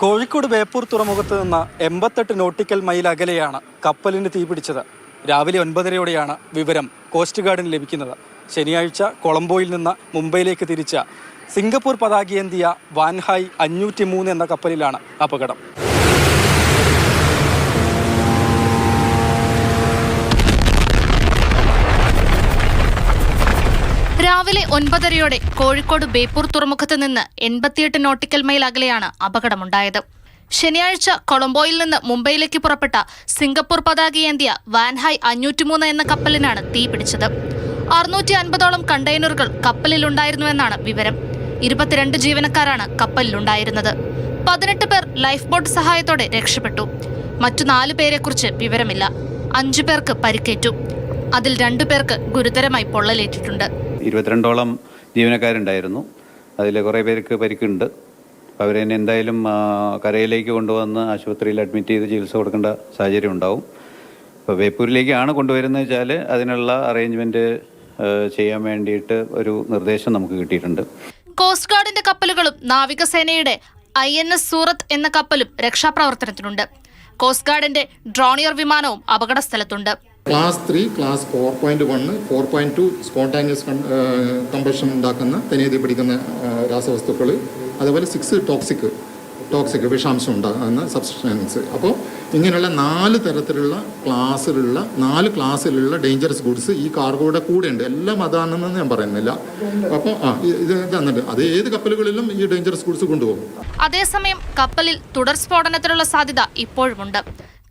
കോഴിക്കോട് ബേപ്പൂർ തുറമുഖത്ത് നിന്ന് 88 nautical mile അകലെയാണ് കപ്പലിന് തീപിടിച്ചത്. രാവിലെ 9:30യോടെയാണ് വിവരം കോസ്റ്റ് ഗാർഡിന് ലഭിക്കുന്നത്. ശനിയാഴ്ച കൊളംബോയിൽ നിന്ന് മുംബൈയിലേക്ക് തിരിച്ച സിംഗപ്പൂർ പതാകയേന്തിയ വാൻഹായ് 503 എന്ന കപ്പലിലാണ് അപകടം. രാവിലെ 9:30യോടെ കോഴിക്കോട് ബേപ്പൂർ തുറമുഖത്ത് നിന്ന് 88 നോട്ടിക്കൽ മൈൽ അകലെയാണ് അപകടമുണ്ടായത്. ശനിയാഴ്ച കൊളംബോയിൽ നിന്ന് മുംബൈയിലേക്ക് പുറപ്പെട്ട സിംഗപ്പൂർ പതാകയേന്തിയ വാൻഹായ് 503 എന്ന കപ്പലിനാണ് തീ പിടിച്ചത്. 650ഓളം കണ്ടെയ്നറുകൾ കപ്പലിലുണ്ടായിരുന്നുവെന്നാണ് വിവരം. 22 ജീവനക്കാരാണ് കപ്പലിലുണ്ടായിരുന്നത്. 18 പേർ ലൈഫ് ബോട്ട് സഹായത്തോടെ രക്ഷപ്പെട്ടു. മറ്റു 4 പേരെക്കുറിച്ച് വിവരമില്ല. 5 പേർക്ക് പരിക്കേറ്റു. അതിൽ 2 പേർക്ക് ഗുരുതരമായി പൊള്ളലേറ്റിട്ടുണ്ട്. 22ഓളം ജീവനക്കാരുണ്ടായിരുന്നു. അതിൽ കുറേ പേർക്ക് പരിക്കുണ്ട്. അവരെ എന്തായാലും കരയിലേക്ക് കൊണ്ടുവന്ന് ആശുപത്രിയിൽ അഡ്മിറ്റ് ചെയ്ത് ചികിത്സ കൊടുക്കേണ്ട സാഹചര്യം ഉണ്ടാവും. ഇപ്പോൾ ബേപ്പൂരിലേക്കാണ് കൊണ്ടുവരുന്നത് വെച്ചാൽ അതിനുള്ള അറേഞ്ച്മെൻറ്റ് ചെയ്യാൻ വേണ്ടിയിട്ട് ഒരു നിർദ്ദേശം നമുക്ക് കിട്ടിയിട്ടുണ്ട്. കോസ്റ്റ് ഗാർഡിന്റെ കപ്പലുകളും നാവികസേനയുടെ INS സൂറത്ത് എന്ന കപ്പലും രക്ഷാപ്രവർത്തനത്തിനുണ്ട്. കോസ്റ്റ് ഗാർഡിന്റെ ഡ്രോണിയർ വിമാനവും അപകട സ്ഥലത്തുണ്ട്. ക്ലാസ് 3, ക്ലാസ് 4.1, 4.2 സ്പോണ്ടാനിയസ് കമ്പഷൻ ഉണ്ടാക്കുന്ന തനിയെ പിടിക്കുന്ന രാസവസ്തുക്കൾ, അതുപോലെ 6 ടോക്സിക് വിഷാംശം ഉണ്ടാകുന്ന സബ്സ്റ്റൻസ്. അപ്പോൾ ഇങ്ങനെയുള്ള 4 തരത്തിലുള്ള 4 ക്ലാസ്സിലുള്ള ഡേഞ്ചറസ് ഗുഡ്സ് ഈ കാർഗോയുടെ കൂടെ ഉണ്ട്. എല്ലാം അതാണെന്ന് ഞാൻ പറയുന്നില്ല. അപ്പോൾ ഇത് തന്നിട്ട് അത് ഏത് കപ്പലുകളിലും ഈ ഡേഞ്ചറസ് ഗുഡ്സ് കൊണ്ടുപോകും. അതേസമയം കപ്പലിൽ തുടർ സ്ഫോടനത്തിനുള്ള സാധ്യത ഇപ്പോഴുമുണ്ട്.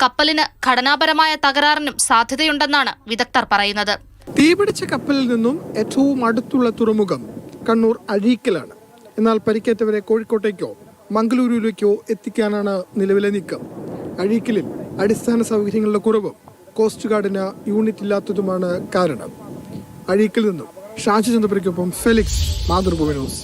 കപ്പലിന് ഘടനാപരമായ തകരാറിനും സാധ്യതയുണ്ടെന്നാണ് വിദഗ്ധർ പറയുന്നത്. തീപിടിച്ച കപ്പലിൽ നിന്നും ഏറ്റവും അടുത്തുള്ള തുറമുഖം കണ്ണൂർ അഴീക്കലാണ്. എന്നാൽ പരിക്കേറ്റവരെ കോഴിക്കോട്ടേക്കോ മംഗളൂരുവിലേക്കോ എത്തിക്കാനാണ് നിലവിലെ നീക്കം. അഴീക്കലിൽ അടിസ്ഥാന സൗകര്യങ്ങളുടെ കുറവും കോസ്റ്റ് ഗാർഡിന് യൂണിറ്റ് ഇല്ലാത്തതുമാണ് കാരണം. അഴീക്കൽ നിന്നും ഷാജി ചന്ദ്രപുരയ്ക്കൊപ്പം ഫെലിക്സ്, മാതൃഭൂമി ന്യൂസ്.